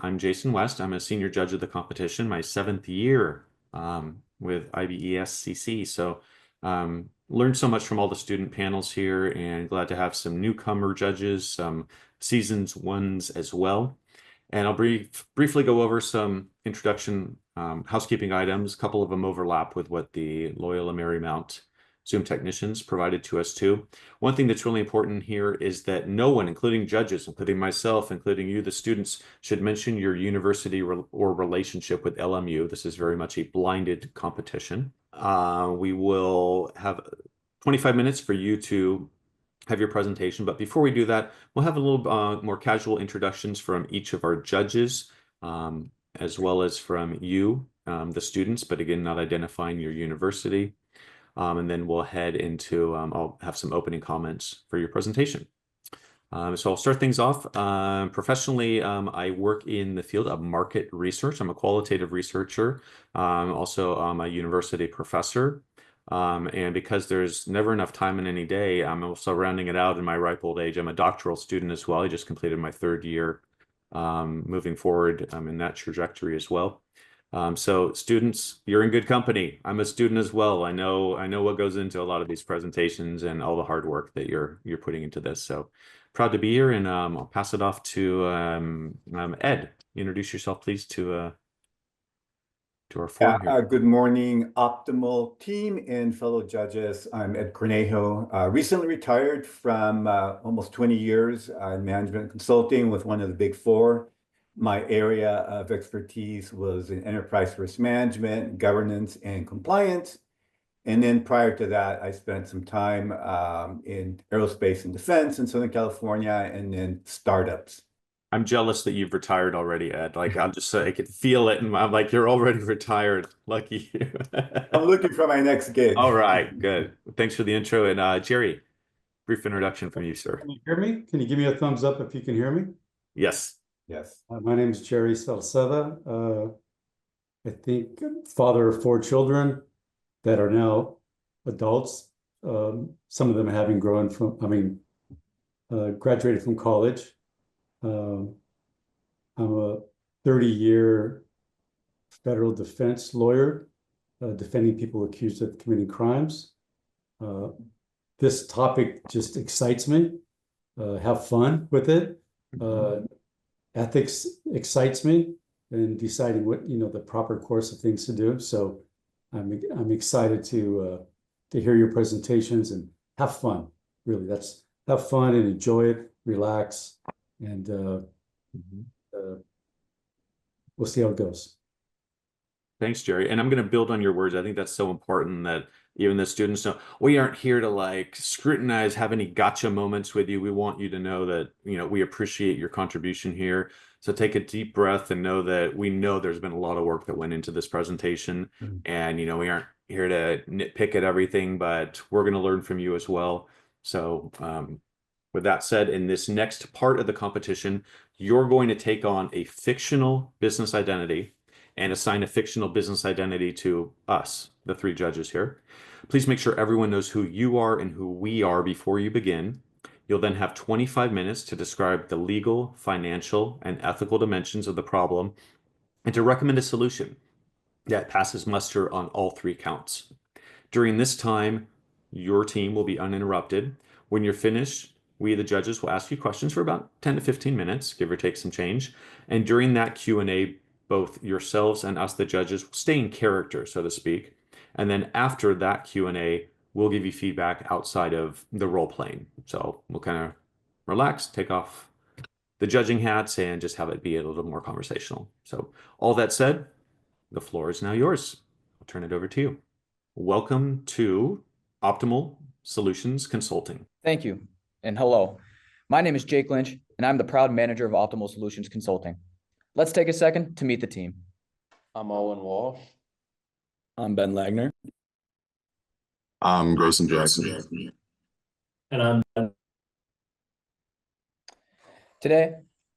I'm Jason West. I'm a senior judge of the competition, my 7th year with IBESCC. So learned so much from all the student panels here, and glad to have some newcomer judges, some seasoned ones as well. And I'll briefly go over some introduction housekeeping items. A couple of them overlap with what the Loyola Marymount Zoom technicians provided to us too. One thing that's really important here is that no one, including judges, including myself, including you, the students, should mention your university or relationship with LMU. This is very much a blinded competition. We will have 25 minutes for you to have your presentation. But before we do that, we'll have a little more casual introductions from each of our judges, as well as from you, the students, but again, not identifying your university. And then we'll head into, I'll have some opening comments for your presentation. So I'll start things off. Professionally, I work in the field of market research. I'm a qualitative researcher. Also, I'm a university professor. And because there's never enough time in any day, I'm also rounding it out in my ripe old age. I'm a doctoral student as well. I just completed my 3rd year, moving forward in that trajectory as well. So students, you're in good company. I'm a student as well. I know what goes into a lot of these presentations and all the hard work that you're putting into this. So proud to be here, and I'll pass it off to Ed. Introduce yourself, please, to our forum here. Good morning, Optimal team and fellow judges. I'm Ed Cornejo, recently retired from almost 20 years in management consulting with one of the big 4. My area of expertise was in enterprise risk management, governance, and compliance. And then prior to that, I spent some time in aerospace and defense in Southern California, and then startups. I'm jealous that you've retired already, Ed. Like, I'm just, I could feel it, and I'm like, you're already retired. Lucky you. I'm looking for my next gig. All right, good. Thanks for the intro. And Jerry, brief introduction from you, sir. Can you hear me? Can you give me a thumbs up if you can hear me? Yes. Yes. My name is Jerry Salceda. I think father of 4 children that are now adults. Some of them having graduated from college. I'm a 30-year federal defense lawyer, defending people accused of committing crimes. This topic just excites me. Have fun with it. Ethics excites me, and deciding what the proper course of things to do. So I'm excited to hear your presentations and have fun. Really, have fun and enjoy it, relax, and we'll see how it goes. Thanks, Jerry. And I'm going to build on your words. I think that's so important that even the students know we aren't here to like scrutinize, have any gotcha moments with you. We want you to know that, we appreciate your contribution here. So take a deep breath and know that we know there's been a lot of work that went into this presentation. And, we aren't here to nitpick at everything, but we're going to learn from you as well. So with that said, in this next part of the competition, you're going to take on a fictional business identity and assign a fictional business identity to us, the 3 judges here. Please make sure everyone knows who you are and who we are before you begin. You'll then have 25 minutes to describe the legal, financial, and ethical dimensions of the problem and to recommend a solution that passes muster on all 3 counts. During this time, your team will be uninterrupted. When you're finished, we, the judges, will ask you questions for about 10 to 15 minutes, give or take some change. And during that Q&A, both yourselves and us, the judges, will stay in character, so to speak. And then after that Q&A, we'll give you feedback outside of the role playing. So we'll kind of relax, take off the judging hats, and just have it be a little more conversational. So all that said, the floor is now yours. I'll turn it over to you. Welcome to Optimal Solutions Consulting. Thank you, and hello. My name is Jake Lynch, and I'm the proud manager of Optimal Solutions Consulting. Let's take a second to meet the team. I'm Owen Walsh. I'm Ben Lagner. I'm Grayson Jackson. And I'm Ben. Today,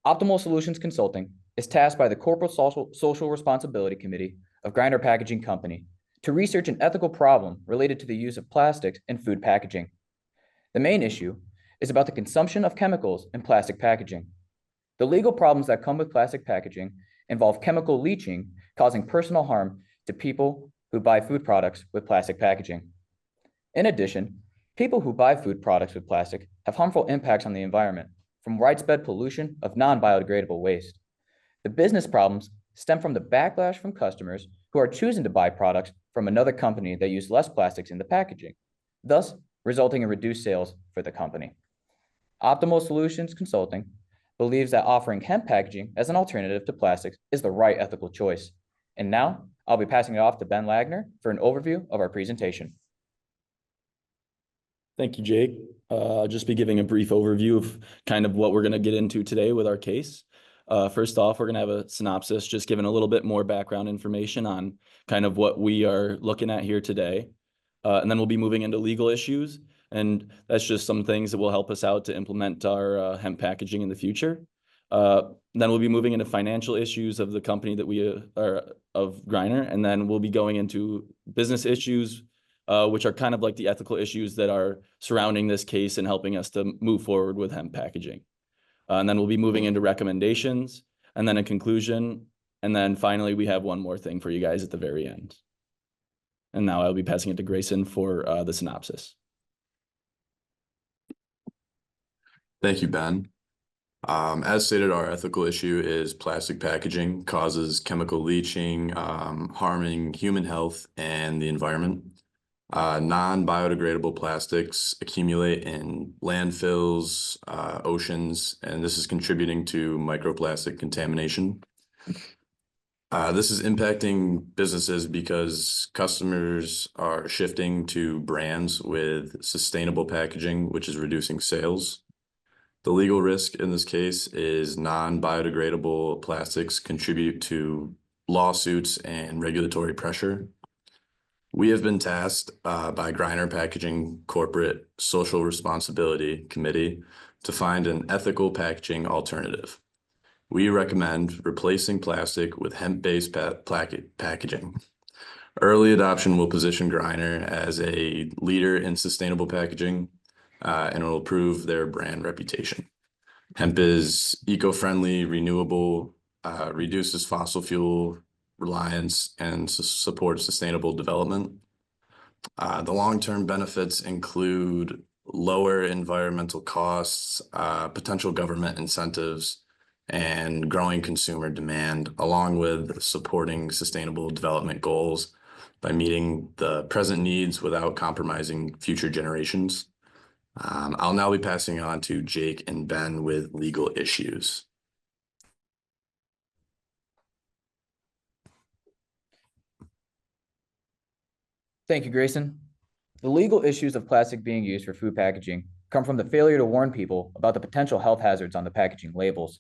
Optimal Solutions Consulting is tasked by the Corporate Social Responsibility Committee of Grinder Packaging Company to research an ethical problem related to the use of plastics in food packaging. The main issue is about the consumption of chemicals in plastic packaging. The legal problems that come with plastic packaging involve chemical leaching, causing personal harm to people who buy food products with plastic packaging. In addition, people who buy food products with plastic have harmful impacts on the environment from widespread pollution of non-biodegradable waste. The business problems stem from the backlash from customers who are choosing to buy products from another company that use less plastics in the packaging, thus resulting in reduced sales for the company. Optimal Solutions Consulting believes that offering hemp packaging as an alternative to plastics is the right ethical choice. And now I'll be passing it off to Ben Lagner for an overview of our presentation. Thank you, Jake. I'll just be giving a brief overview of kind of what we're going to get into today with our case. First off, we're going to have a synopsis, just giving a little bit more background information on kind of what we are looking at here today. And then we'll be moving into legal issues. And that's just some things that will help us out to implement our hemp packaging in the future. Then we'll be moving into financial issues of the company that we are of Griner. And then we'll be going into business issues, which are kind of like the ethical issues that are surrounding this case and helping us to move forward with hemp packaging. And then we'll be moving into recommendations and then a conclusion. And then finally, we have one more thing for you guys at the very end. And now I'll be passing it to Grayson for the synopsis. Thank you, Ben. As stated, our ethical issue is plastic packaging causes chemical leaching, harming human health and the environment. Non-biodegradable plastics accumulate in landfills, oceans, and this is contributing to microplastic contamination. This is impacting businesses because customers are shifting to brands with sustainable packaging, which is reducing sales. The legal risk in this case is non-biodegradable plastics contribute to lawsuits and regulatory pressure. We have been tasked by Griner Packaging Corporate Social Responsibility Committee to find an ethical packaging alternative. We recommend replacing plastic with hemp-based packaging. Early adoption will position Griner as a leader in sustainable packaging and will improve their brand reputation. Hemp is eco-friendly, renewable, reduces fossil fuel reliance, and supports sustainable development. The long-term benefits include lower environmental costs, potential government incentives, and growing consumer demand, along with supporting sustainable development goals by meeting the present needs without compromising future generations. I'll now be passing on to Jake and Ben with legal issues. Thank you, Grayson. The legal issues of plastic being used for food packaging come from the failure to warn people about the potential health hazards on the packaging labels.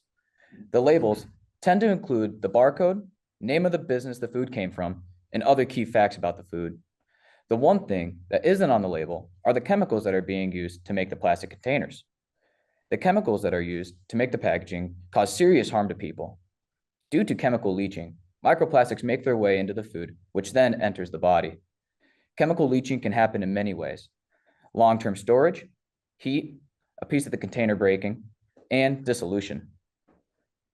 The labels tend to include the barcode, name of the business the food came from, and other key facts about the food. The one thing that isn't on the label are the chemicals that are being used to make the plastic containers. The chemicals that are used to make the packaging cause serious harm to people. Due to chemical leaching, microplastics make their way into the food, which then enters the body. Chemical leaching can happen in many ways: long-term storage, heat, a piece of the container breaking, and dissolution.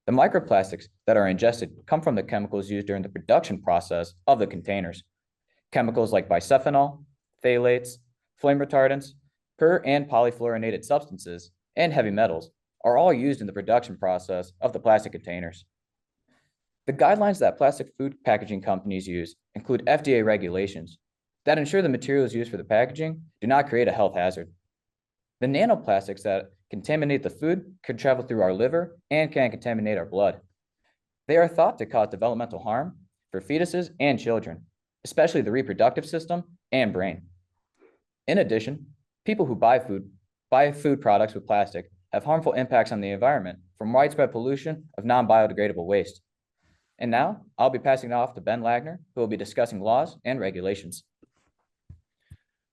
The microplastics that are ingested come from the chemicals used during the production process of the containers. Chemicals like bisphenol, phthalates, flame retardants, per and polyfluorinated substances, and heavy metals are all used in the production process of the plastic containers. The guidelines that plastic food packaging companies use include FDA regulations that ensure the materials used for the packaging do not create a health hazard. The nanoplastics that contaminate the food can travel through our liver and can contaminate our blood. They are thought to cause developmental harm for fetuses and children, especially the reproductive system and brain. In addition, people who buy food products with plastic have harmful impacts on the environment from widespread pollution of non-biodegradable waste. And now I'll be passing it off to Ben Lagner, who will be discussing laws and regulations.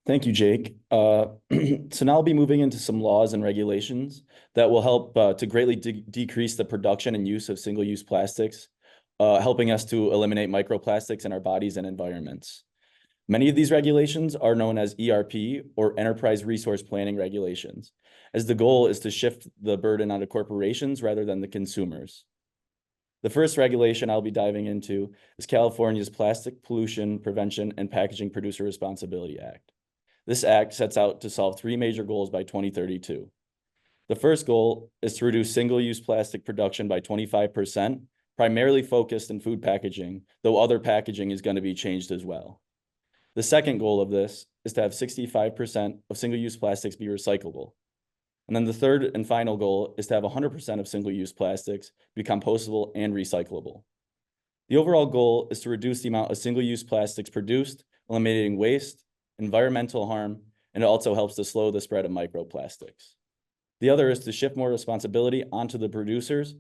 Thank you, Jake. So now I'll be moving into some laws and regulations that will help to greatly decrease the production and use of single-use plastics, helping us to eliminate microplastics in our bodies and environments. Many of these regulations are known as ERP, or Enterprise Resource Planning Regulations, as the goal is to shift the burden onto corporations rather than the consumers. The first regulation I'll be diving into is California's Plastic Pollution Prevention and Packaging Producer Responsibility Act. This act sets out to solve three major goals by 2032. The first goal is to reduce single-use plastic production by 25%, primarily focused in food packaging, though other packaging is going to be changed as well. The second goal of this is to have 65% of single-use plastics be recyclable. And then the third and final goal is to have 100% of single-use plastics be compostable and recyclable. The overall goal is to reduce the amount of single-use plastics produced, eliminating waste, environmental harm, and it also helps to slow the spread of microplastics. The other is to shift more responsibility onto the producers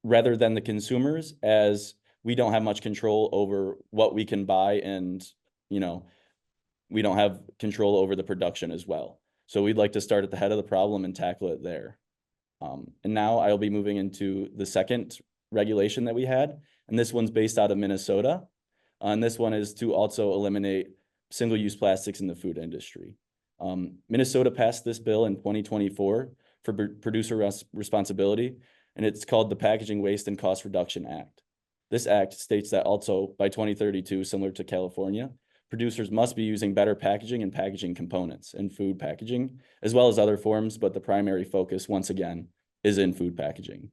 rather than the consumers, as we don't have much control over what we can buy, and we don't have control over the production as well. So we'd like to start at the head of the problem and tackle it there. And now I'll be moving into the second regulation that we had, and this one's based out of Minnesota. And this one is to also eliminate single-use plastics in the food industry. Minnesota passed this bill in 2024 for producer responsibility, and it's called the Packaging Waste and Cost Reduction Act. This act states that also by 2032, similar to California, producers must be using better packaging and packaging components in food packaging, as well as other forms, but the primary focus, once again, is in food packaging.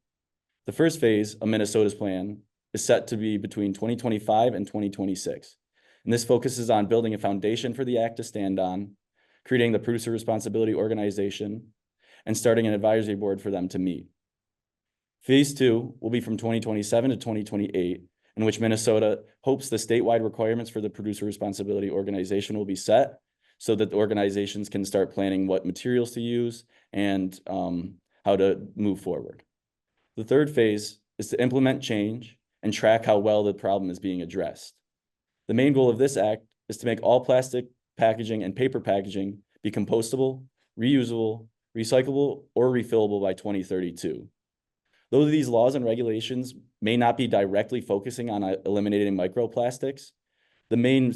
The first phase of Minnesota's plan is set to be between 2025 and 2026. And this focuses on building a foundation for the act to stand on, creating the producer responsibility organization, and starting an advisory board for them to meet. Phase 2 will be from 2027 to 2028, in which Minnesota hopes the statewide requirements for the producer responsibility organization will be set so that the organizations can start planning what materials to use and how to move forward. The third phase is to implement change and track how well the problem is being addressed. The main goal of this act is to make all plastic packaging and paper packaging be compostable, reusable, recyclable, or refillable by 2032. Though these laws and regulations may not be directly focusing on eliminating microplastics, the main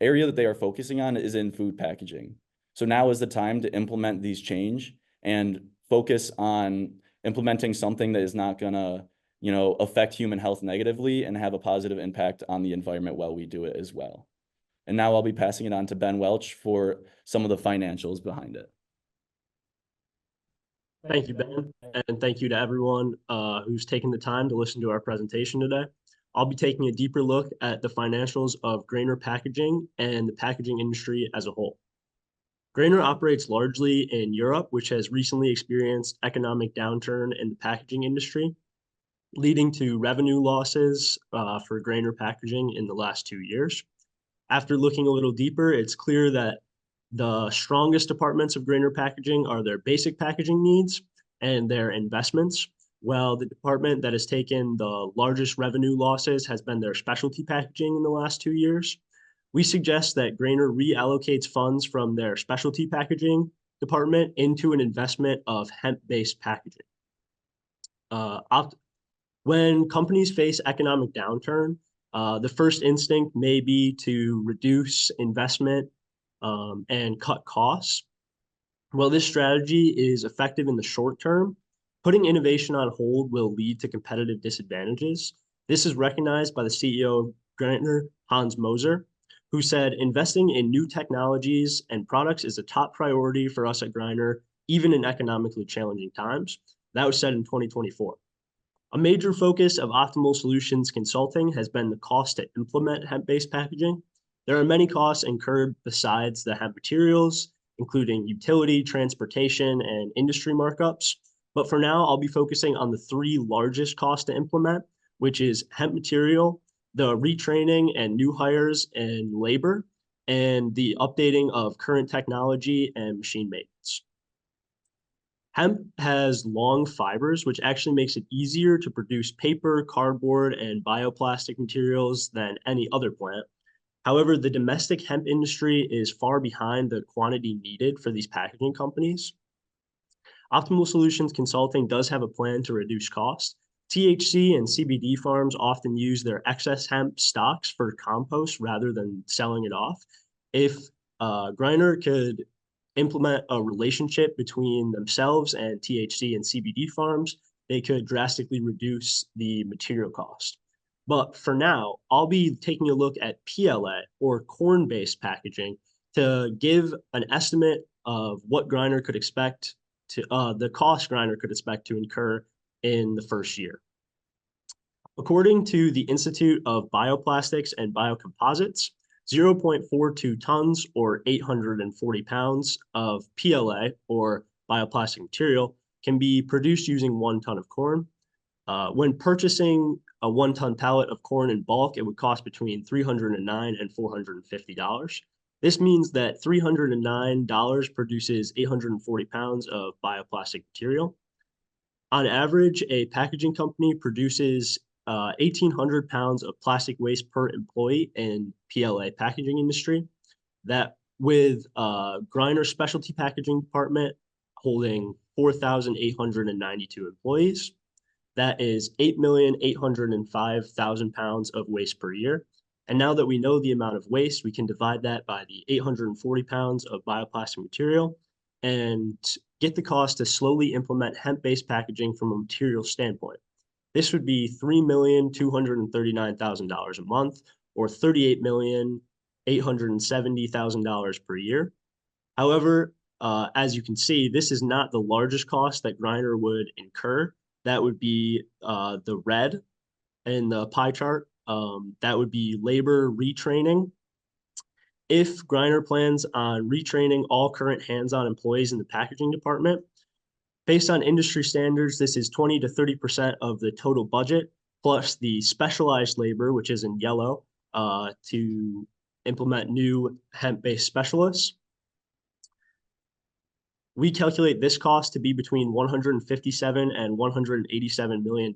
area that they are focusing on is in food packaging. So now is the time to implement these change and focus on implementing something that is not gonna, affect human health negatively and have a positive impact on the environment while we do it as well. And now I'll be passing it on to Ben Welch for some of the financials behind it. Thank you, Ben, and thank you to everyone who's taken the time to listen to our presentation today. I'll be taking a deeper look at the financials of Grainger Packaging and the packaging industry as a whole. Grainger operates largely in Europe, which has recently experienced economic downturn in the packaging industry, leading to revenue losses for Grainger Packaging in the last 2 years. After looking a little deeper, it's clear that the strongest departments of Grainger Packaging are their basic packaging needs and their investments, while the department that has taken the largest revenue losses has been their specialty packaging in the last 2 years. We suggest that Grainger reallocates funds from their specialty packaging department into an investment of hemp-based packaging. When companies face economic downturn, the first instinct may be to reduce investment and cut costs. While this strategy is effective in the short term, putting innovation on hold will lead to competitive disadvantages. This is recognized by the CEO of Grainger, Hans Moser, who said, "Investing in new technologies and products is a top priority for us at Grainger, even in economically challenging times." That was said in 2024. A major focus of Optimal Solutions Consulting has been the cost to implement hemp-based packaging. There are many costs incurred besides the hemp materials, including utility, transportation, and industry markups. But for now, I'll be focusing on the three largest costs to implement, which is hemp material, the retraining and new hires and labor, and the updating of current technology and machine maintenance. Hemp has long fibers, which actually makes it easier to produce paper, cardboard, and bioplastic materials than any other plant. However, the domestic hemp industry is far behind the quantity needed for these packaging companies. Optimal Solutions Consulting does have a plan to reduce costs. THC and CBD farms often use their excess hemp stocks for compost rather than selling it off. If Grainger could implement a relationship between themselves and THC and CBD farms, they could drastically reduce the material cost. But for now, I'll be taking a look at PLA, or corn-based packaging, to give an estimate of what Griner could expect to, the cost Griner could expect to incur in the first year. According to the Institute of Bioplastics and Biocomposites, 0.42 tons or 840 pounds of PLA, or bioplastic material, can be produced using 1 ton of corn. When purchasing a 1-ton pallet of corn in bulk, it would cost between $309 and $450. This means that $309 produces 840 pounds of bioplastic material. On average, a packaging company produces 1,800 pounds of plastic waste per employee in PLA packaging industry. That with Griner Specialty Packaging Department holding 4,892 employees, that is 8,805,000 pounds of waste per year. And now that we know the amount of waste, we can divide that by the 840 pounds of bioplastic material and get the cost to slowly implement hemp-based packaging from a material standpoint. This would be $3,239,000 a month, or $38,870,000 per year. However, as you can see, this is not the largest cost that Griner would incur. That would be the red in the pie chart. That would be labor retraining. If Griner plans on retraining all current hands-on employees in the packaging department, based on industry standards, this is 20 to 30% of the total budget, plus the specialized labor, which is in yellow, to implement new hemp-based specialists. We calculate this cost to be between $157 and $187 million.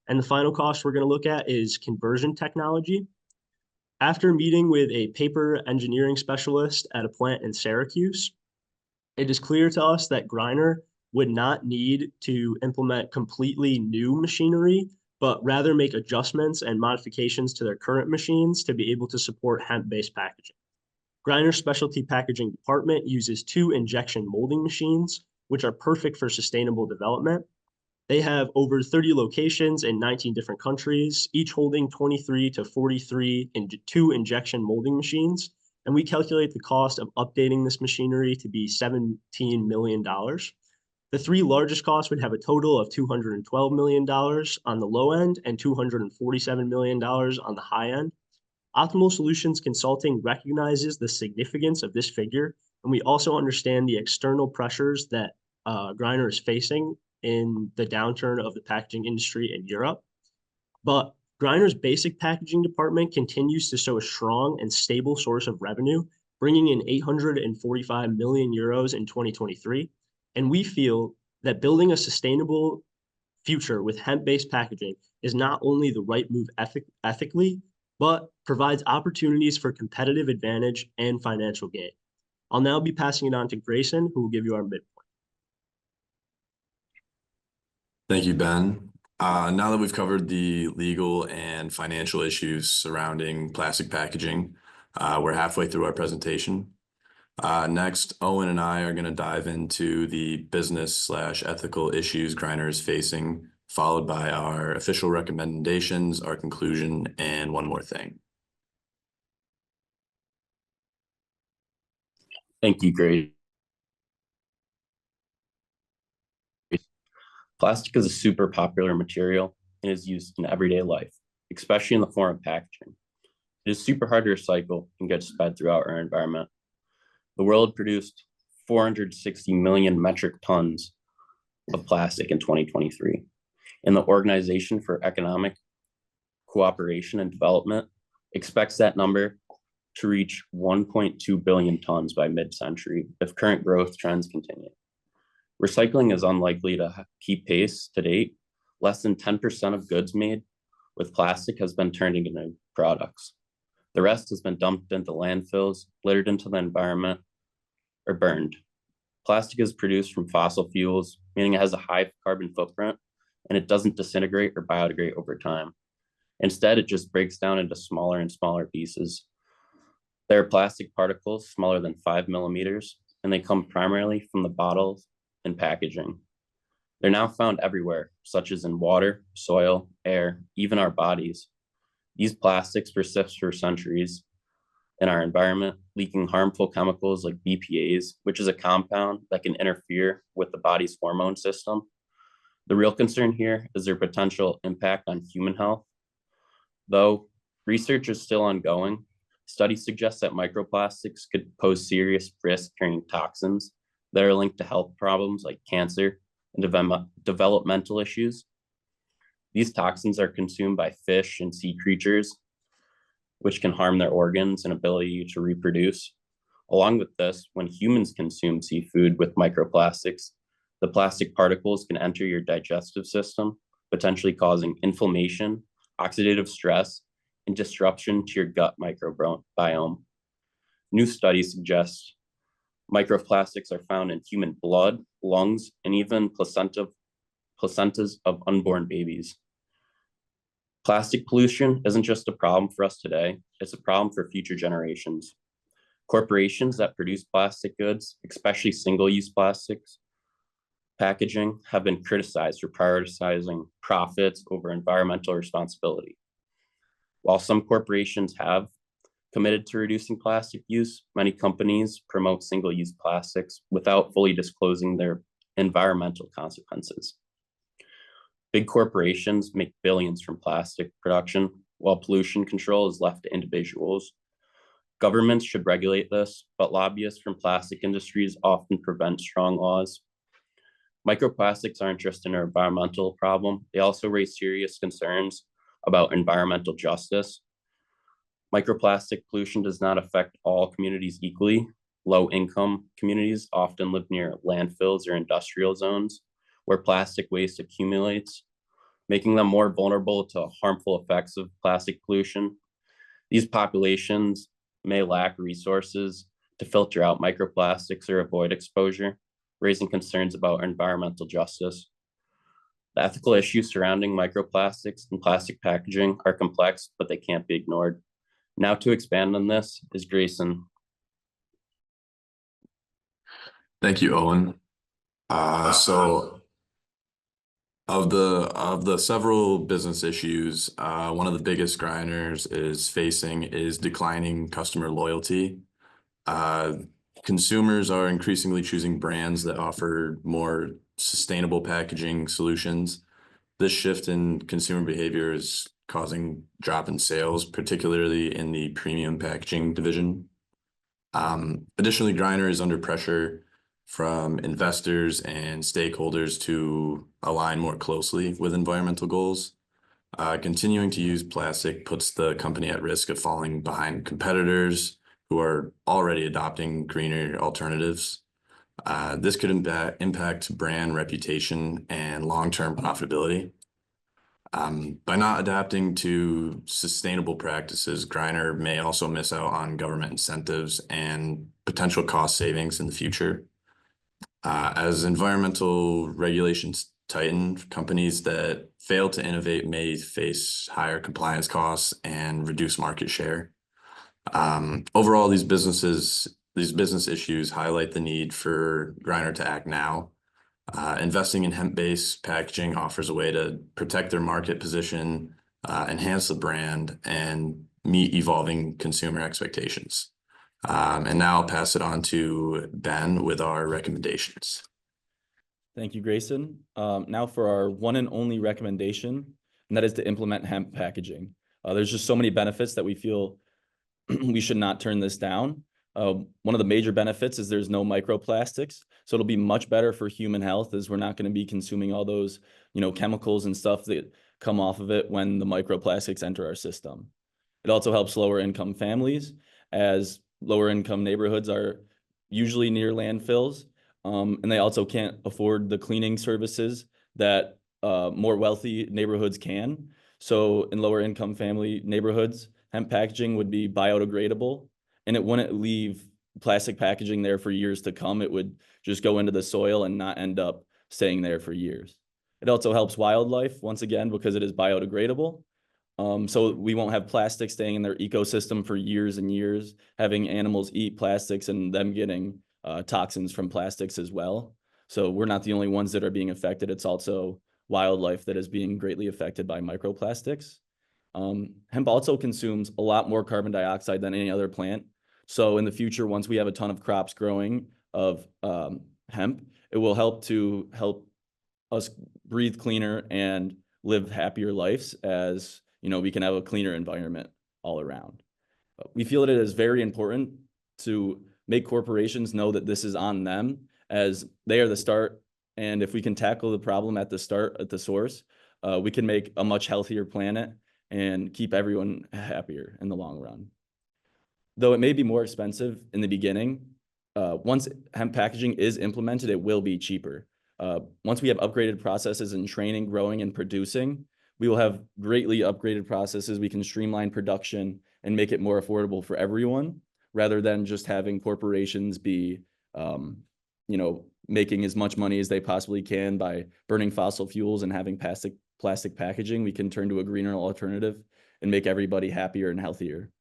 And the final cost we're going to look at is conversion technology. After meeting with a paper engineering specialist at a plant in Syracuse, it is clear to us that Griner would not need to implement completely new machinery, but rather make adjustments and modifications to their current machines to be able to support hemp-based packaging. Griner Specialty Packaging Department uses 2 injection molding machines, which are perfect for sustainable development. They have over 30 locations in 19 different countries, each holding 23 to 43 2 injection molding machines. And we calculate the cost of updating this machinery to be $17 million. The 3 largest costs would have a total of $212 million on the low end and $247 million on the high end. Optimal Solutions Consulting recognizes the significance of this figure, and we also understand the external pressures that Griner is facing in the downturn of the packaging industry in Europe. But Griner's basic packaging department continues to show a strong and stable source of revenue, bringing in 845 million euros in 2023. And we feel that building a sustainable future with hemp-based packaging is not only the right move ethically, but provides opportunities for competitive advantage and financial gain. I'll now be passing it on to Grayson, who will give you our midpoint. Thank you, Ben. Now that we've covered the legal and financial issues surrounding plastic packaging, we're halfway through our presentation. Next, Owen and I are going to dive into the business/ethical issues Griner is facing, followed by our official recommendations, our conclusion, and one more thing. Thank you, Grace. Plastic is a super popular material and is used in everyday life, especially in the form of packaging. It is super hard to recycle and gets spread throughout our environment. The world produced 460 million metric tons of plastic in 2023. And the Organization for Economic Cooperation and Development expects that number to reach 1.2 billion tons by mid-century if current growth trends continue. Recycling is unlikely to keep pace to date. Less than 10% of goods made with plastic has been turned into new products. The rest has been dumped into landfills, littered into the environment, or burned. Plastic is produced from fossil fuels, meaning it has a high carbon footprint, and it doesn't disintegrate or biodegrade over time. Instead, it just breaks down into smaller and smaller pieces. There are plastic particles smaller than 5 millimeters, and they come primarily from the bottles and packaging. They're now found everywhere, such as in water, soil, air, even our bodies. These plastics persist for centuries in our environment, leaking harmful chemicals like BPAs, which is a compound that can interfere with the body's hormone system. The real concern here is their potential impact on human health. Though research is still ongoing, studies suggest that microplastics could pose serious risk carrying toxins that are linked to health problems like cancer and developmental issues. These toxins are consumed by fish and sea creatures, which can harm their organs and ability to reproduce. Along with this, when humans consume seafood with microplastics, the plastic particles can enter your digestive system, potentially causing inflammation, oxidative stress, and disruption to your gut microbiome. New studies suggest microplastics are found in human blood, lungs, and even placentas of unborn babies. Plastic pollution isn't just a problem for us today, it's a problem for future generations. Corporations that produce plastic goods, especially single-use plastics, packaging, have been criticized for prioritizing profits over environmental responsibility. While some corporations have committed to reducing plastic use, many companies promote single-use plastics without fully disclosing their environmental consequences. Big corporations make billions from plastic production, while pollution control is left to individuals. Governments should regulate this, but lobbyists from plastic industries often prevent strong laws. Microplastics aren't just an environmental problem, they also raise serious concerns about environmental justice. Microplastic pollution does not affect all communities equally. Low-income communities often live near landfills or industrial zones where plastic waste accumulates, making them more vulnerable to harmful effects of plastic pollution. These populations may lack resources to filter out microplastics or avoid exposure, raising concerns about environmental justice. The ethical issues surrounding microplastics and plastic packaging are complex, but they can't be ignored. Now to expand on this is Grayson. Thank you, Owen. So of the several business issues, one of the biggest grinders is facing is declining customer loyalty. Consumers are increasingly choosing brands that offer more sustainable packaging solutions. This shift in consumer behavior is causing drop in sales, particularly in the premium packaging division. Additionally, Grindr is under pressure from investors and stakeholders to align more closely with environmental goals. Continuing to use plastic puts the company at risk of falling behind competitors who are already adopting greener alternatives. This could impact brand reputation and long-term profitability. By not adapting to sustainable practices, Grindr may also miss out on government incentives and potential cost savings in the future. As environmental regulations tighten, companies that fail to innovate may face higher compliance costs and reduce market share. Overall, these business issues highlight the need for Grindr to act now. Investing in hemp-based packaging offers a way to protect their market position, enhance the brand, and meet evolving consumer expectations. And now I'll pass it on to Ben with our recommendations. Thank you, Grayson. Now for our one and only recommendation, and that is to implement hemp packaging. There's just so many benefits that we feel we should not turn this down. One of the major benefits is there's no microplastics, so it'll be much better for human health as we're not going to be consuming all those, chemicals and stuff that come off of it when the microplastics enter our system. It also helps lower income families, as lower income neighborhoods are usually near landfills, and they also can't afford the cleaning services that more wealthy neighborhoods can. So in lower income family neighborhoods, hemp packaging would be biodegradable, and it wouldn't leave plastic packaging there for years to come. It would just go into the soil and not end up staying there for years. It also helps wildlife, once again, because it is biodegradable. So we won't have plastic staying in their ecosystem for years and years, having animals eat plastics and them getting toxins from plastics as well. So we're not the only ones that are being affected. It's also wildlife that is being greatly affected by microplastics. Hemp also consumes a lot more carbon dioxide than any other plant. So in the future, once we have a ton of crops growing of hemp, it will help us breathe cleaner and live happier lives, as we can have a cleaner environment all around. We feel that it is very important to make corporations know that this is on them, as they are the start. And if we can tackle the problem at the start, at the source, we can make a much healthier planet and keep everyone happier in the long run. Though it may be more expensive in the beginning, once hemp packaging is implemented, it will be cheaper. Once we have upgraded processes in training, growing, and producing, we will have greatly upgraded processes. We can streamline production and make it more affordable for everyone, rather than just having corporations be, making as much money as they possibly can by burning fossil fuels and having plastic packaging. We can turn to a greener alternative and make everybody happier and healthier.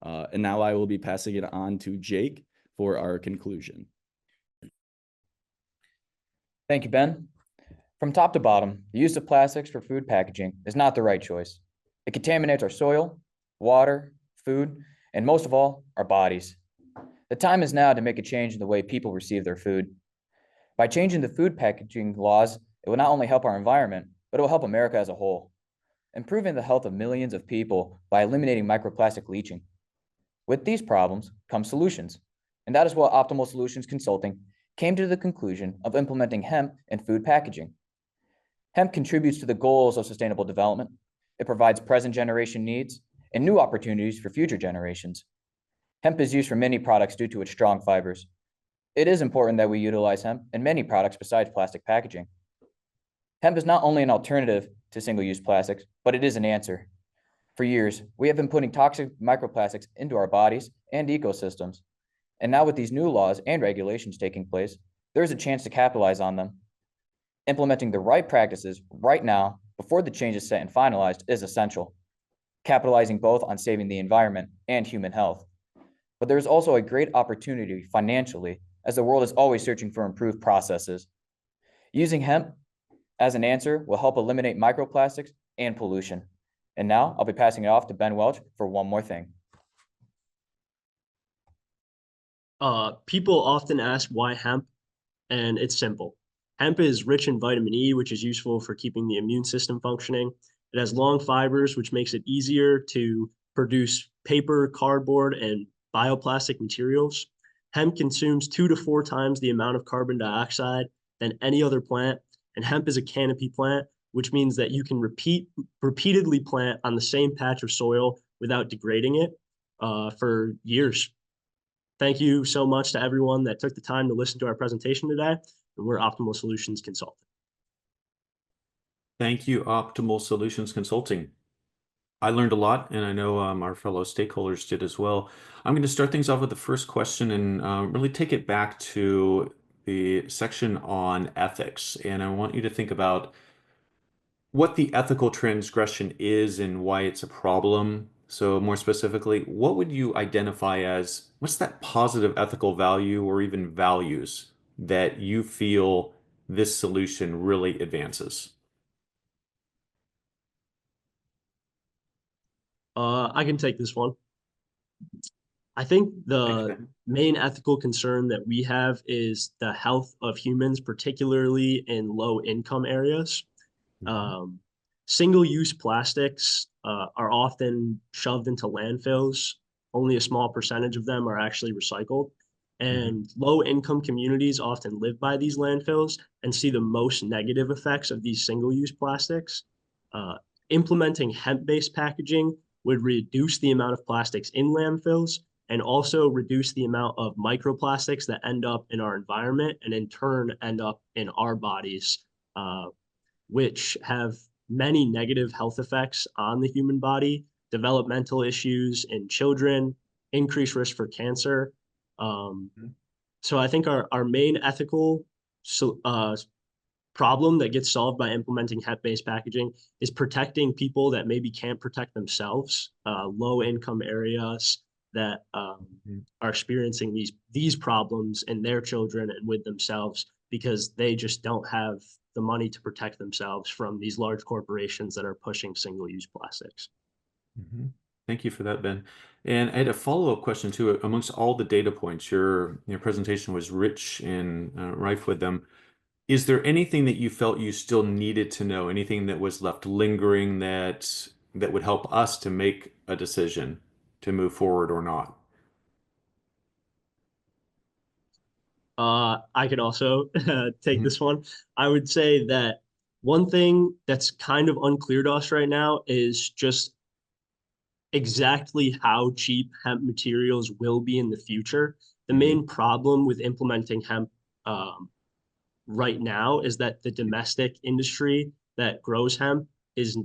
And now I will be passing it on to Jake for our conclusion. Thank you, Ben. From top to bottom, the use of plastics for food packaging is not the right choice. It contaminates our soil, water, food, and most of all, our bodies. The time is now to make a change in the way people receive their food. By changing the food packaging laws, it will not only help our environment, but it will help America as a whole, improving the health of millions of people by eliminating microplastic leaching. With these problems come solutions, and that is what Optimal Solutions Consulting came to the conclusion of implementing hemp in food packaging. Hemp contributes to the goals of sustainable development. It provides present generation needs and new opportunities for future generations. Hemp is used for many products due to its strong fibers. It is important that we utilize hemp in many products besides plastic packaging. Hemp is not only an alternative to single-use plastics, but it is an answer. For years, we have been putting toxic microplastics into our bodies and ecosystems. And now with these new laws and regulations taking place, there is a chance to capitalize on them. Implementing the right practices right now, before the change is set and finalized, is essential, capitalizing both on saving the environment and human health. But there is also a great opportunity financially, as the world is always searching for improved processes. Using hemp as an answer will help eliminate microplastics and pollution. And now I'll be passing it off to Ben Welch for one more thing. People often ask why hemp, and it's simple. Hemp is rich in vitamin E, which is useful for keeping the immune system functioning. It has long fibers, which makes it easier to produce paper, cardboard, and bioplastic materials. Hemp consumes 2 to 4 times the amount of carbon dioxide than any other plant, and hemp is a canopy plant, which means that you can repeatedly plant on the same patch of soil without degrading it for years. Thank you so much to everyone that took the time to listen to our presentation today. And we're Optimal Solutions Consulting. Thank you, Optimal Solutions Consulting. I learned a lot, and I know our fellow stakeholders did as well. I'm going to start things off with the first question and really take it back to the section on ethics. And I want you to think about what the ethical transgression is and why it's a problem. So more specifically, what would you identify as, what's that positive ethical value or even values that you feel this solution really advances? I can take this one. I think the Thanks, Ben. main ethical concern that we have is the health of humans, particularly in low-income areas. Single-use plastics are often shoved into landfills. Only a small percentage of them are actually recycled. And low-income communities often live by these landfills and see the most negative effects of these single-use plastics. Implementing hemp-based packaging would reduce the amount of plastics in landfills and also reduce the amount of microplastics that end up in our environment and in turn end up in our bodies, which have many negative health effects on the human body, developmental issues in children, increased risk for cancer. So I think our main ethical problem that gets solved by implementing hemp-based packaging is protecting people that maybe can't protect themselves, low-income areas, that are experiencing these problems in their children and with themselves because they just don't have the money to protect themselves from these large corporations that are pushing single-use plastics. Mhm. Thank you for that, Ben. And I had a follow-up question too. Amongst all the data points, your presentation was rich and rife with them. Is there anything that you felt you still needed to know? Anything that was left lingering that would help us to make a decision to move forward or not? I could also take Mhm. this one. I would say that one thing that's kind of unclear to us right now is just exactly how cheap hemp materials will be in the future. The main problem with implementing hemp right now is that the domestic industry that grows hemp is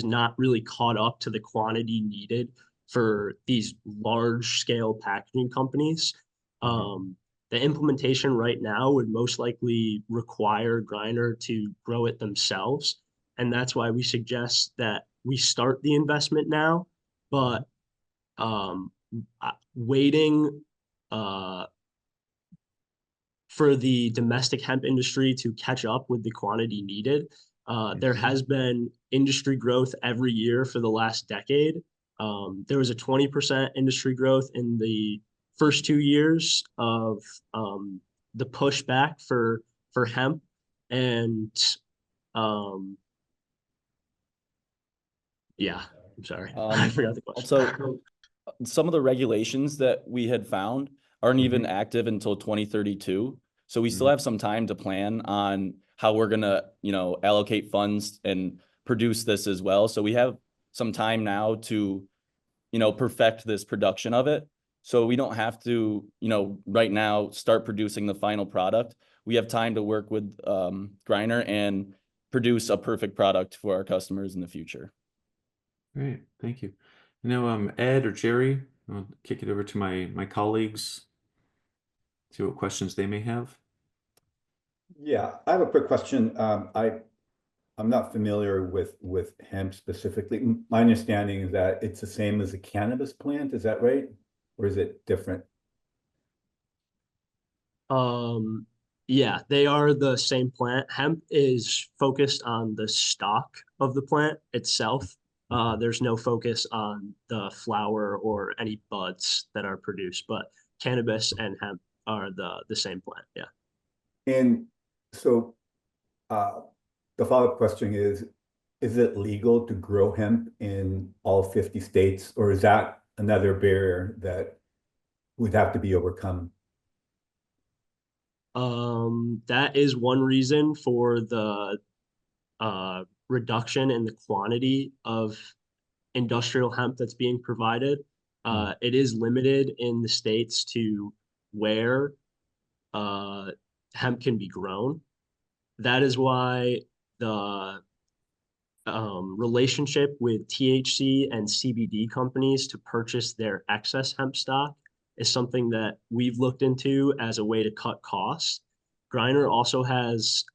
not really caught up to the quantity needed for these large scale packaging companies. The implementation right now would most likely require Griner to grow it themselves. And that's why we suggest that we start the investment now, but waiting for the domestic hemp industry to catch up with the quantity needed. There has been industry growth every year for the last decade. There was a 20% industry growth in the first 2 years of the pushback for hemp, and yeah, I'm sorry, I forgot the question. Also, some of the regulations that we had found aren't even active until 2032. So we still have some time to plan on how we're gonna, allocate funds and produce this as well. So we have some time now to, perfect this production of it. So we don't have to, right now start producing the final product. We have time to work with Griner and produce a perfect product for our customers in the future. Great, thank you. Now, Ed or Jerry, I'll kick it over to my colleagues, see what questions they may have. Yeah, I have a quick question. I'm not familiar with hemp specifically. My understanding is that it's the same as a cannabis plant. Is that right? Or is it different? Yeah, they are the same plant. Hemp is focused on the stalk of the plant itself. There's no focus on the flower or any buds that are produced, but cannabis and hemp are the same plant. Yeah. And so the follow-up question is it legal to grow hemp in all 50 states, or is that another barrier that would have to be overcome? That is one reason for the reduction in the quantity of industrial hemp that's being provided. It is limited in the states to where hemp can be grown. That is why the relationship with THC and CBD companies to purchase their excess hemp stock is something that we've looked into as a way to cut costs. Griner also has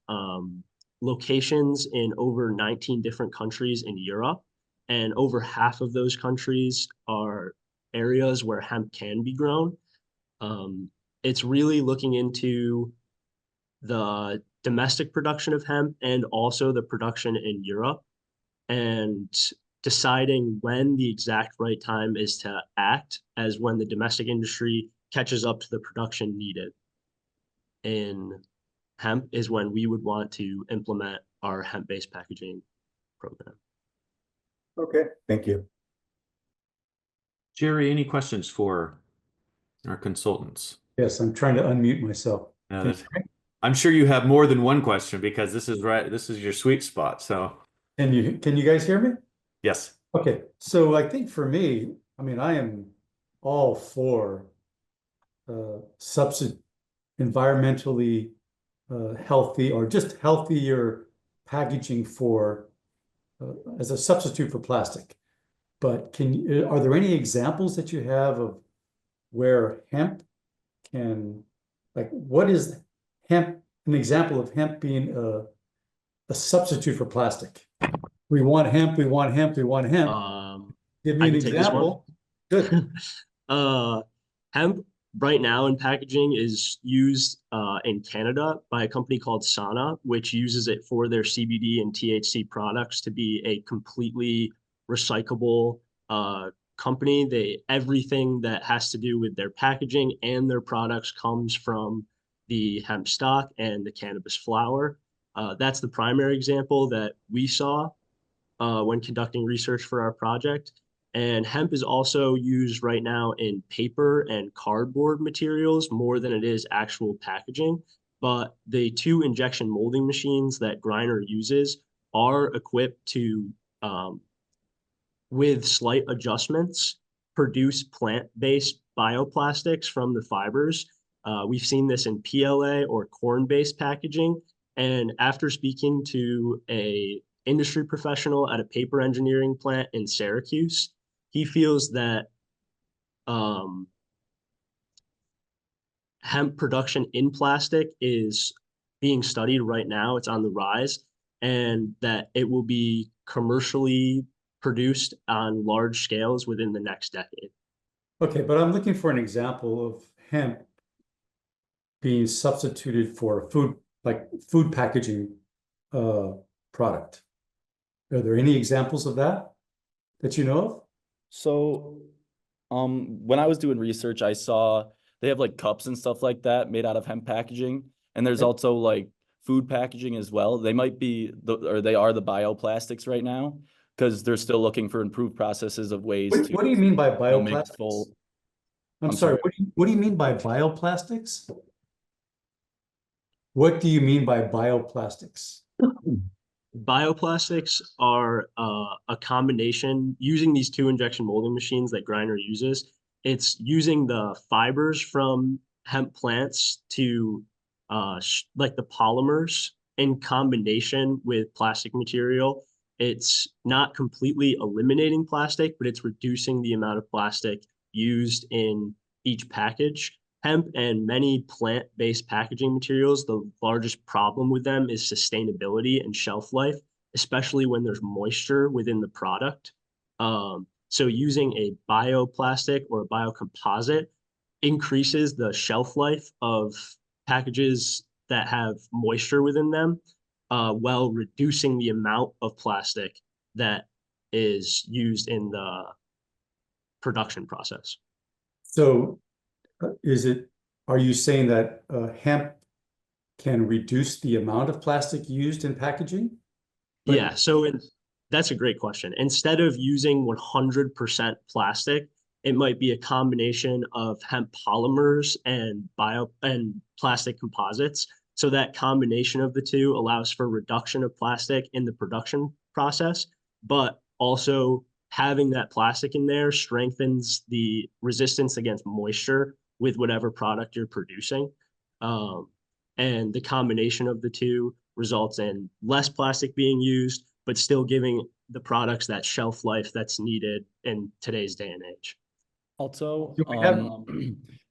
locations in over 19 different countries in Europe, and over half of those countries are areas where hemp can be grown. It's really looking into the domestic production of hemp and also the production in Europe, and deciding when the exact right time is to act, as when the domestic industry catches up to the production needed in hemp is when we would want to implement our hemp-based packaging program. Okay, thank you. Jerry, any questions for our consultants? Yes, I'm trying to unmute myself. I'm sure you have more than one question because this is your sweet spot. So Can you guys hear me? yes. Okay, so I think for me, I mean, I am all for environmentally healthy or just healthier packaging for as a substitute for plastic. But are there any examples that you have of where hemp can, like, what is hemp, an example of hemp being a substitute for plastic? We want hemp, we want hemp, we want hemp. Give me an example. Good. Hemp right now in packaging is used in Canada by a company called Sana, which uses it for their CBD and THC products to be a completely recyclable company. Everything that has to do with their packaging and their products comes from the hemp stock and the cannabis flower. That's the primary example that we saw when conducting research for our project. And hemp is also used right now in paper and cardboard materials more than it is actual packaging. But the two injection molding machines that Griner uses are equipped to, with slight adjustments, produce plant-based bioplastics from the fibers. We've seen this in PLA or corn-based packaging. And after speaking to a industry professional at a paper engineering plant in Syracuse, he feels that hemp production in plastic is being studied right now. It's on the rise, and that it will be commercially produced on large scales within the next decade. Okay, but I'm looking for an example of hemp being substituted for food, like food packaging product. Are there any examples of that you know of? So, when I was doing research, I saw they have like cups and stuff like that made out of hemp packaging. And there's also like food packaging as well. They might be they are the bioplastics right now, because they're still looking for improved processes of ways What do you mean by make bioplastics? full. I'm I'm sorry, sorry. what do you mean by bioplastics? What do you mean by bioplastics? Bioplastics are a combination using these two injection molding machines that Griner uses. It's using the fibers from hemp plants to like the polymers in combination with plastic material. It's not completely eliminating plastic, but it's reducing the amount of plastic used in each package. Hemp and many plant-based packaging materials, the largest problem with them is sustainability and shelf life, especially when there's moisture within the product. So using a bioplastic or a biocomposite increases the shelf life of packages that have moisture within them, while reducing the amount of plastic that is used in the production process. So are you saying that hemp can reduce the amount of plastic used in packaging? Yeah, that's a great question. Instead of using 100% plastic, it might be a combination of hemp polymers and plastic composites. So that combination of the two allows for reduction of plastic in the production process, but also having that plastic in there strengthens the resistance against moisture with whatever product you're producing. And the combination of the two results in less plastic being used, but still giving the products that shelf life that's needed in today's day and age. Also,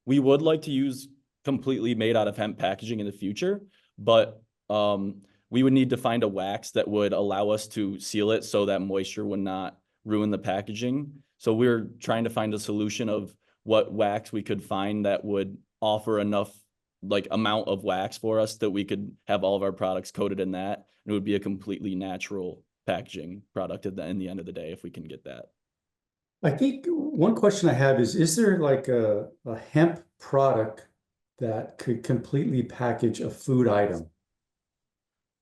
we would like to use completely made out of hemp packaging in the future, but we would need to find a wax that would allow us to seal it so that moisture would not ruin the packaging. So we're trying to find a solution of what wax we could find that would offer enough like amount of wax for us that we could have all of our products coated in that. And it would be a completely natural packaging product in the end of the day if we can get that. I think one question I have is there like a hemp product that could completely package a food item?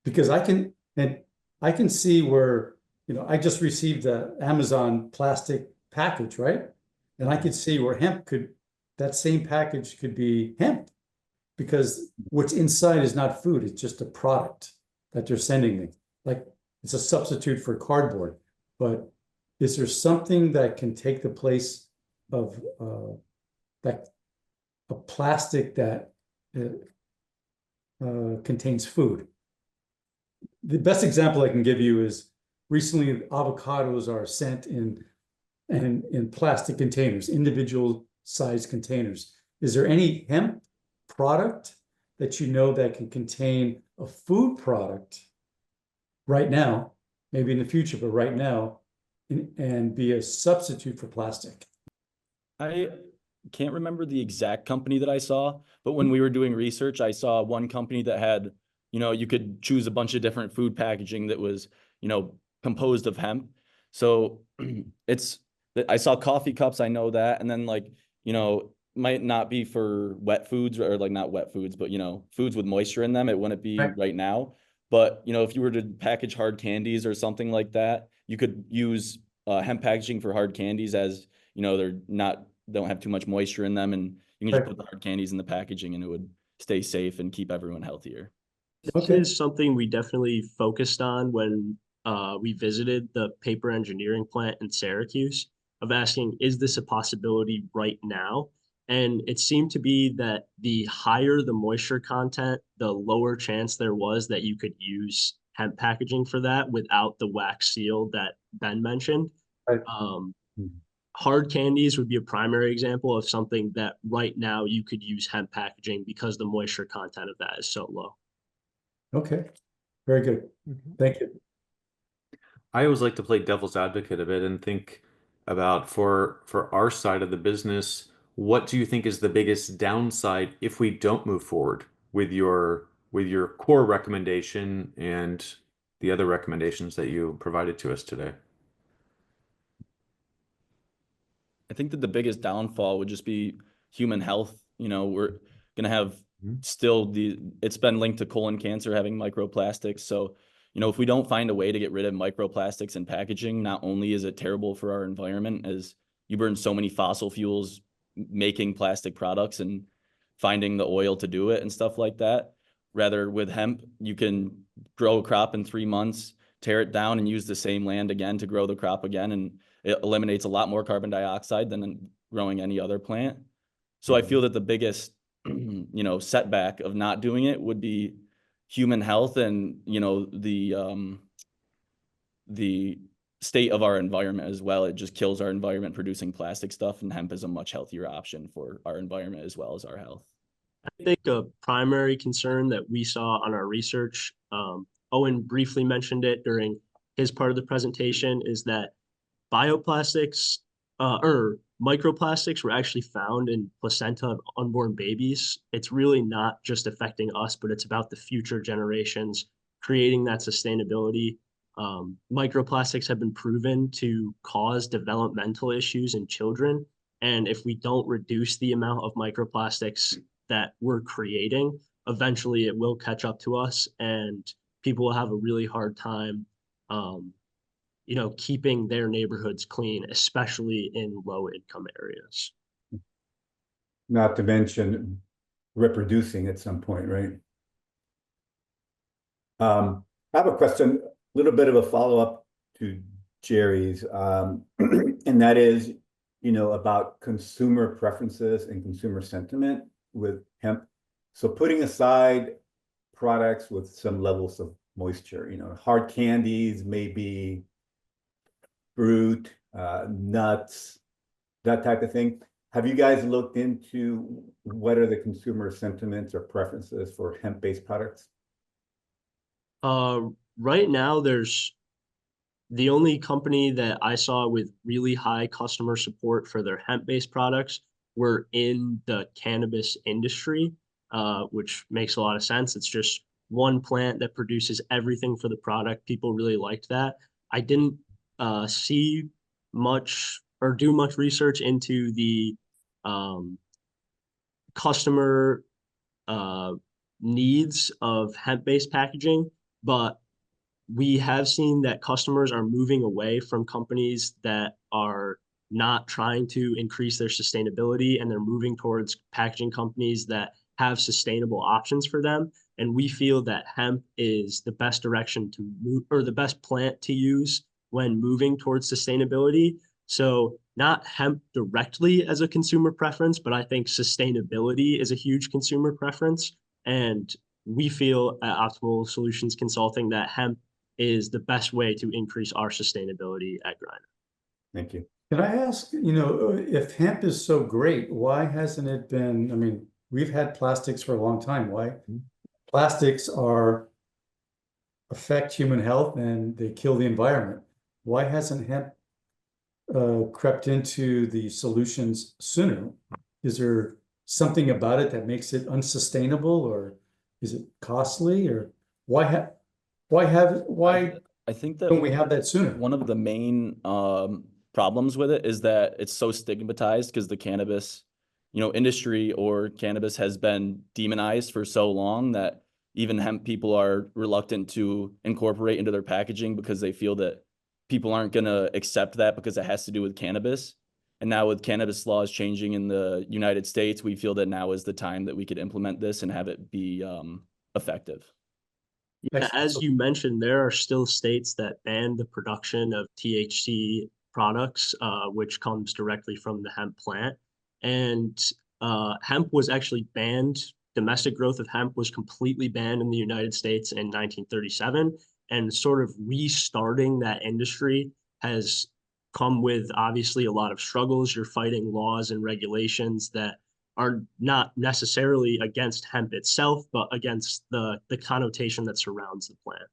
Because I can see where, I just received the Amazon plastic package, right? And I could see where that same package could be hemp, because what's inside is not food, it's just a product that they're sending me. Like it's a substitute for cardboard. But is there something that can take the place of a plastic that contains food? The best example I can give you is recently avocados are sent in plastic containers, individual sized containers. Is there any hemp product that that can contain a food product right now, maybe in the future, but right now, and be a substitute for plastic? can't remember the exact company that I saw, but when we were doing research, I saw one company that had, you could choose a bunch of different food packaging that was, composed of hemp. So I saw coffee cups, I know that. And then like, might not be for wet foods or like not wet foods, but foods with moisture in them. It wouldn't be right now. But if you were to package hard candies or something like that, you could use hemp packaging for hard candies, as don't have too much moisture in them, and you can just put the hard candies in the packaging and it would stay safe and keep everyone healthier. This is something we definitely focused on when we visited the paper engineering plant in Syracuse, of asking, is this a possibility right now? And it seemed to be that the higher the moisture content, the lower chance there was that you could use hemp packaging for that without the wax seal that Ben mentioned. Right. Hard candies would be a primary example of something that right now you could use hemp packaging because the moisture content of that is so low. Okay, very good. Thank you. I always like to play devil's advocate a bit and think about for our side of the business, what do you think is the biggest downside if we don't move forward with your core recommendation and the other recommendations that you provided to us today? I think that the biggest downfall would just be human health. We're going to have still it's been linked to colon cancer having microplastics. So, if we don't find a way to get rid of microplastics in packaging, not only is it terrible for our environment, as you burn so many fossil fuels making plastic products and finding the oil to do it and stuff like that. Rather, with hemp, you can grow a crop in 3 months, tear it down and use the same land again to grow the crop again. And it eliminates a lot more carbon dioxide than growing any other plant. So I feel that the biggest, setback of not doing it would be human health and, the state of our environment as well. It just kills our environment producing plastic stuff, and hemp is a much healthier option for our environment as well as our health. I think a primary concern that we saw on our research, Owen briefly mentioned it during his part of the presentation, is that bioplastics or microplastics were actually found in placenta of unborn babies. It's really not just affecting us, but it's about the future generations, creating that sustainability. Microplastics have been proven to cause developmental issues in children. And if we don't reduce the amount of microplastics that we're creating, eventually it will catch up to us, and people will have a really hard time keeping their neighborhoods clean, especially in low income areas. Not to mention reproducing at some point, right? I have a question, a little bit of a follow-up to Jerry's, and that is, about consumer preferences and consumer sentiment with hemp. So putting aside products with some levels of moisture, hard candies, maybe fruit, nuts, that type of thing. Have you guys looked into what are the consumer sentiments or preferences for hemp-based products? Right now, there's the only company that I saw with really high customer support for their hemp-based products were in the cannabis industry, which makes a lot of sense. It's just one plant that produces everything for the product. People really liked that. I didn't see much or do much research into the customer needs of hemp-based packaging, but we have seen that customers are moving away from companies that are not trying to increase their sustainability, and they're moving towards packaging companies that have sustainable options for them. And we feel that hemp is the best direction to move, or the best plant to use when moving towards sustainability. So not hemp directly as a consumer preference, but I think sustainability is a huge consumer preference. And we feel at Optimal Solutions Consulting that hemp is the best way to increase our sustainability at Griner. Thank you. Can I ask, if hemp is so great, why hasn't it been, we've had plastics for a long time. Why? Plastics affect human health and they kill the environment. Why hasn't hemp crept into the solutions sooner? is there something about it that makes it unsustainable, or is it costly, or why I think don't that we have that sooner? one of the main problems with it is that it's so stigmatized because the cannabis, industry or cannabis has been demonized for so long that even hemp people are reluctant to incorporate into their packaging because they feel that people aren't going to accept that because it has to do with cannabis. And now with cannabis laws changing in the United States, we feel that now is the time that we could implement this and have it be effective. Yeah, as you mentioned, there are still states that ban the production of THC products, which comes directly from the hemp plant. And hemp was actually banned. Domestic growth of hemp was completely banned in the United States in 1937. And sort of restarting that industry has come with obviously a lot of struggles. You're fighting laws and regulations that are not necessarily against hemp itself, but against the connotation that surrounds the plant.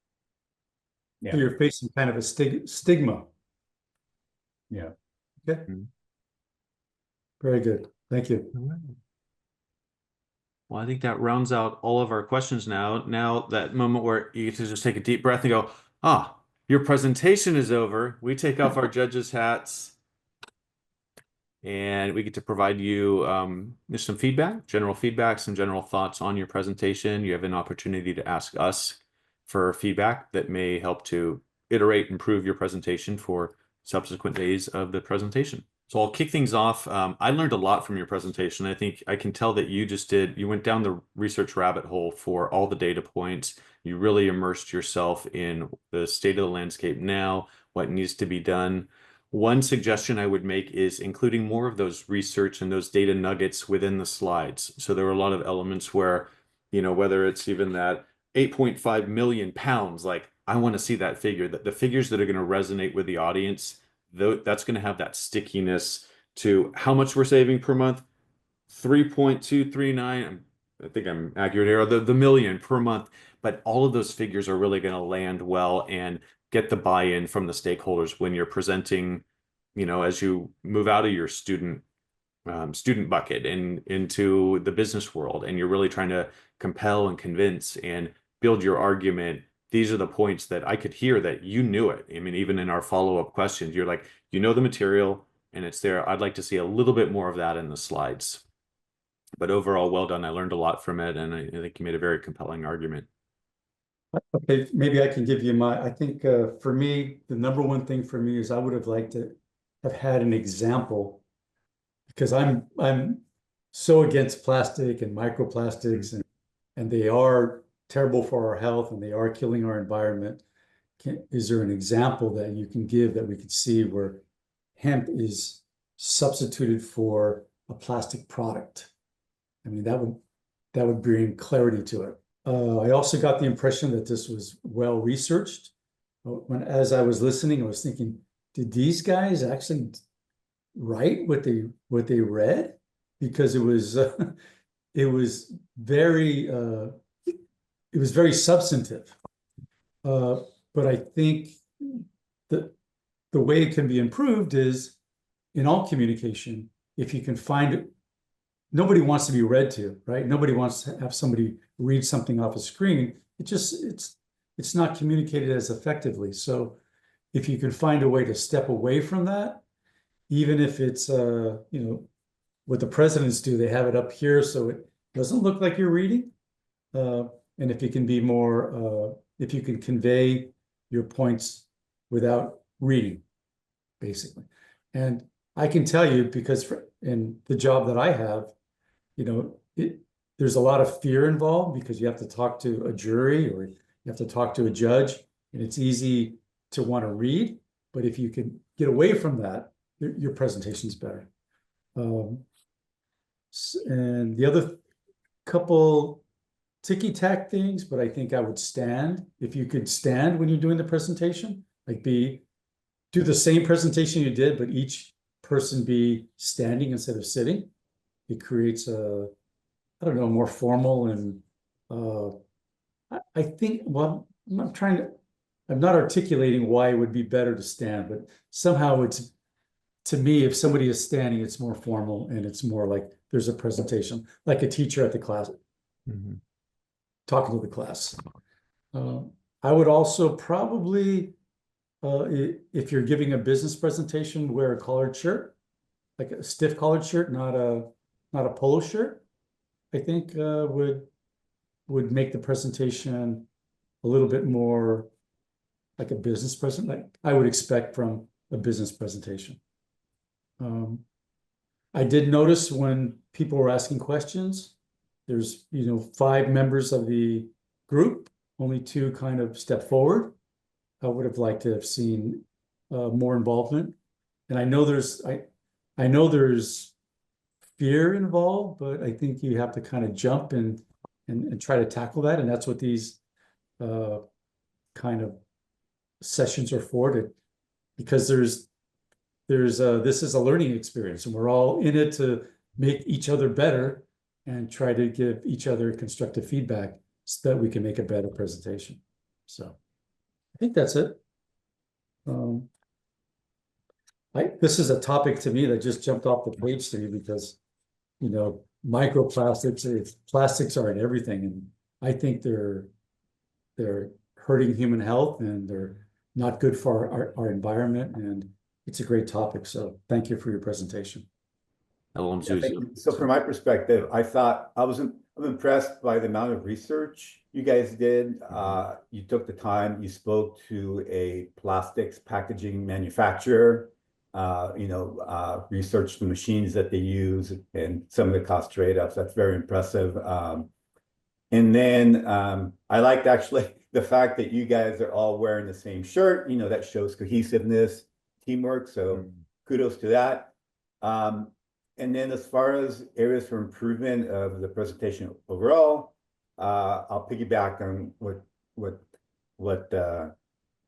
So you're facing kind of a stigma. Yeah. Okay. Mhm. Very good. Thank you. All right. Well, I think that rounds out all of our questions now. Now that moment where you get to just take a deep breath and go, your presentation is over. We take off our judges' hats and we get to provide you just some feedback, general feedback, some general thoughts on your presentation. You have an opportunity to ask us for feedback that may help to iterate, improve your presentation for subsequent days of the presentation. So I'll kick things off. I learned a lot from your presentation. I think I can tell that you went down the research rabbit hole for all the data points. You really immersed yourself in the state of the landscape now, what needs to be done. One suggestion I would make is including more of those research and those data nuggets within the slides. So there were a lot of elements where, whether it's even that 8.5 million pounds, like I want to see that figure, that the figures that are going to resonate with the audience, that's going to have that stickiness to how much we're saving per month. 3.239, I think I'm accurate here, the million per month. But all of those figures are really going to land well and get the buy-in from the stakeholders when you're presenting, as you move out of your student bucket and into the business world, and you're really trying to compel and convince and build your argument. These are the points that I could hear that you knew it. I mean, even in our follow-up questions, you're like, the material and it's there. I'd like to see a little bit more of that in the slides. But overall, well done. I learned a lot from it, and I think you made a very compelling argument. Okay, maybe I can give you I think for me, the number one thing for me is I would have liked to have had an example, because I'm so against plastic and microplastics, and they are terrible for our health and they are killing our environment. Is there an example that you can give that we could see where hemp is substituted for a plastic product? I mean, that would bring clarity to it. I also got the impression that this was well researched. As I was listening, I was thinking, did these guys actually write what they read? Because it was very substantive. But I think that the way it can be improved is in all communication. If you can find it, nobody wants to be read to, right? Nobody wants to have somebody read something off a screen. It's not communicated as effectively. So if you can find a way to step away from that, even if it's what the presidents do, they have it up here so it doesn't look like you're reading. And if you can be more, if you can convey your points without reading, basically. And I can tell you, because in the job that I have, there's a lot of fear involved, because you have to talk to a jury or you have to talk to a judge, and it's easy to want to read. But if you can get away from that, your presentation's better. And the other couple ticky-tack things, but I think I would stand. If you could stand when you're doing the presentation, like do the same presentation you did, but each person be standing instead of sitting. It creates more formal, and I think, well, I'm not articulating why it would be better to stand, but somehow to me, if somebody is standing, it's more formal and it's more like there's a presentation, like a teacher at the class, Mhm. talking to the class. I would also probably, if you're giving a business presentation, wear a collared shirt, like a stiff collared shirt, not a polo shirt. I think would make the presentation a little bit more like a business present, like I would expect from a business presentation. I did notice when people were asking questions, there's 5 members of the group, only 2 kind of step forward. I would have liked to have seen more involvement. And I know there's fear involved, but I think you have to kind of jump and try to tackle that. And that's what these kind of sessions are for, because this is a learning experience, and we're all in it to make each other better and try to give each other constructive feedback so that we can make a better presentation. So I think that's it. This is a topic to me that just jumped off the page to me because, microplastics, plastics are in everything. And I think they're hurting human health, and they're not good for our environment. And it's a great topic. So thank you for your presentation. I'm So from my perspective, I'm impressed by the amount of research you guys did. You took the time, you spoke to a plastics packaging manufacturer, researched the machines that they use and some of the cost trade-offs. That's very impressive. And then I liked actually the fact that you guys are all wearing the same shirt, that shows cohesiveness, teamwork. So kudos to that. And then as far as areas for improvement of the presentation overall, I'll piggyback on what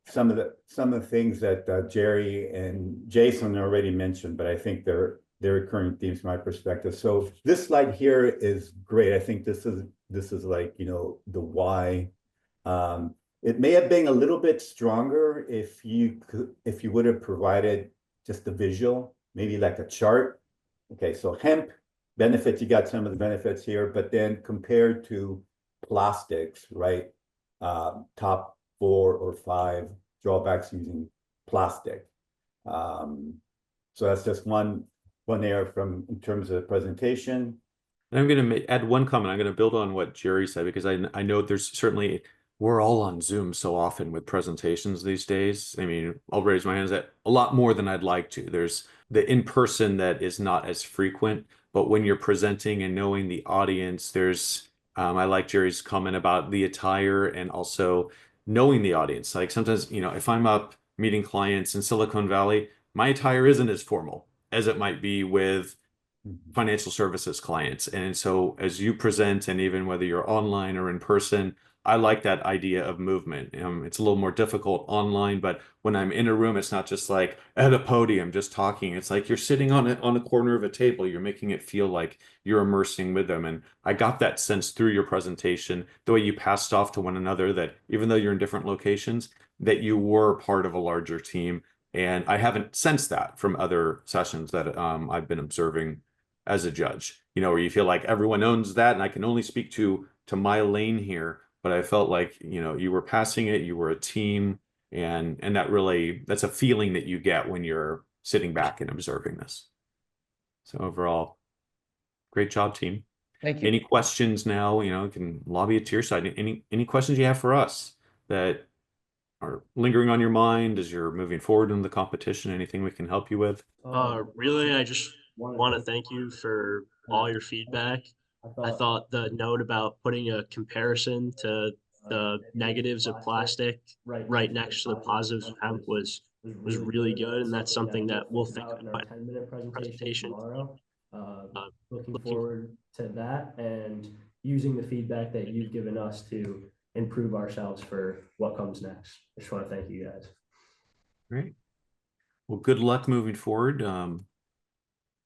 some of the things that Jerry and Jason already mentioned, but I think they're recurring themes from my perspective. So this slide here is great. I think this is like, the why. It may have been a little bit stronger if you would have provided just a visual, maybe like a chart. Okay, so hemp benefits, you got some of the benefits here, but then compared to plastics, right? Top 4 or 5 drawbacks using plastic. So that's just one area in terms of the presentation. And I'm going to add one comment. I'm going to build on what Jerry said, because I know there's certainly, we're all on Zoom so often with presentations these days. I mean, I'll raise my hands at a lot more than I'd like to. There's the in-person that is not as frequent, but when you're presenting and knowing the audience, I like Jerry's comment about the attire and also knowing the audience. Like sometimes, if I'm up meeting clients in Silicon Valley, my attire isn't as formal as it might be with financial services clients. And so as you present, and even whether you're online or in person, I like that idea of movement. It's a little more difficult online, but when I'm in a room, it's not just like at a podium just talking. It's like you're sitting on a corner of a table. You're making it feel like you're immersing with them. And I got that sense through your presentation, the way you passed off to one another, that even though you're in different locations, that you were part of a larger team. And I haven't sensed that from other sessions that I've been observing as a judge, where you feel like everyone owns that, and I can only speak to my lane here. But I felt like, you were passing it, you were a team, and that's a feeling that you get when you're sitting back and observing this. So overall, great job, team. Thank you. Any questions now? You can lobby it to your side. Any questions you have for us that are lingering on your mind as you're moving forward in the competition? Anything we can help you with? Really, I just want to thank you for all your feedback. I thought the note about putting a comparison to the negatives of plastic right next to the positives of hemp was really good, and that's something that we'll think about in our 10-minute presentation tomorrow. Looking forward to that and using the feedback that you've given us to improve ourselves for what comes next. I just want to thank you guys. Great. Well, good luck moving forward. And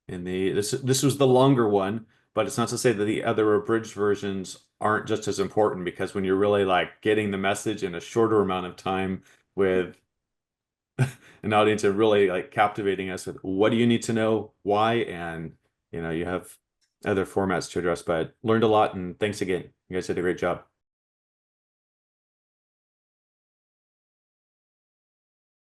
this was the longer one, but it's not to say that the other abridged versions aren't just as important, because when you're really like getting the message in a shorter amount of time with an audience and really like captivating us with what do you need to know, why, and you have other formats to address, but learned a lot, and thanks again. You guys did a great job.